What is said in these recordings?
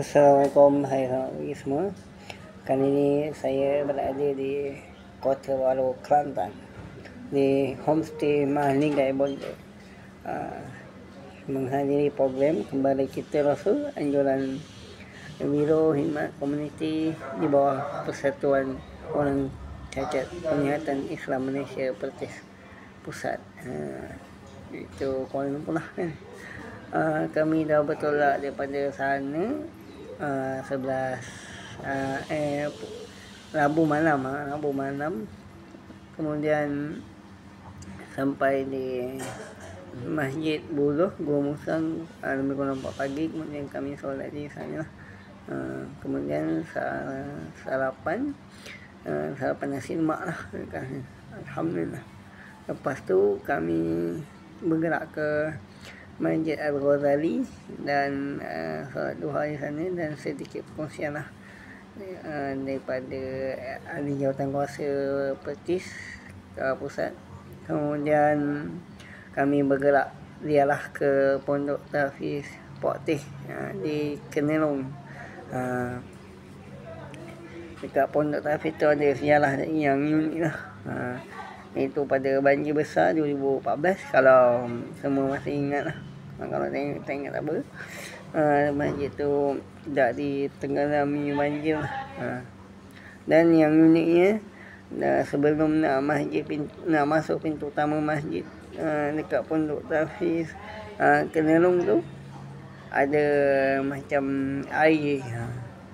Assalamualaikum, hai pagi semua. Kali ini saya berada di Kota Baru, Kelantan, di homestay Mahlinggai Bonde, menghadiri program Kembali Kita Rasul, anjuran Biro Khidmat Komuniti di bawah Persatuan Orang Cacat Penglihatan Islam Malaysia Pertis Pusat, itu Kuala Lumpur lah kan. Kami dah bertolak daripada sana 11 Rabu malam, kemudian sampai di Masjid Buloh Gua Musang lebih kurang 4 pagi. Kemudian kami solat di sana, kemudian sarapan nasi lemak lah, alhamdulillah. Lepas tu kami bergerak ke Masjid Al-Ghazali dan solat duha di sana, dan sedikit perkongsian lah daripada ahli jawatankuasa Pertis Pusat. Kemudian kami bergerak dialah ke Pondok Tahfiz Pok Teh di Kenelong. Dekat Pondok Tahfiz tu ada ziarah yang unik lah. Itu pada banjir besar 2014, kalau semua masih ingat lah. Kalau tak ingat tak apa. Masjid tu tidak ditenggelami banjir lah. Dan yang uniknya, sebelum nak masuk pintu utama masjid dekat Pondok Tahfiz Kenelong tu, ada macam air.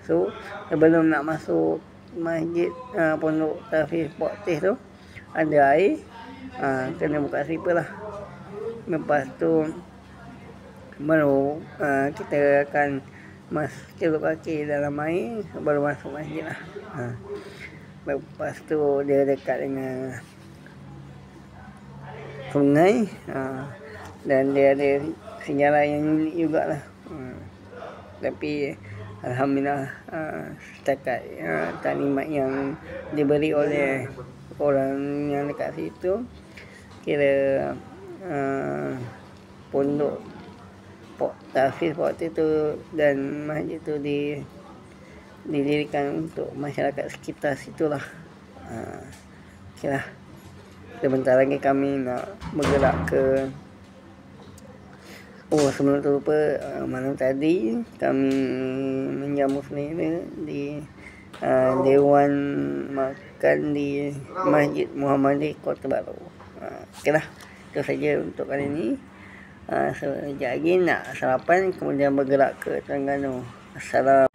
So sebelum nak masuk masjid Pondok Tahfiz Pok Teh tu ada air, kena buka slipper lah. Lepas tu baru kita akan celup kaki dalam air baru masuk masjid lah. Lepas tu dia dekat dengan sungai, dan dia ada sejarah yang unik jugalah. Tapi alhamdulillah setakat taklimat yang diberi oleh orang yang dekat situ, kira Pondok Tahfiz Pok Teh tu dan masjid tu didirikan untuk masyarakat sekitar situlah. Okay lah. Sebentar lagi kami nak bergerak ke sebelum tu lupa, malam tadi kami menjamu selera di Dewan Makan di Masjid Muhammadiyah Kota Baru. Okay lah, itu saja untuk kali ini. Sekejap lagi nak sarapan, kemudian bergerak ke Terengganu. Assalamualaikum.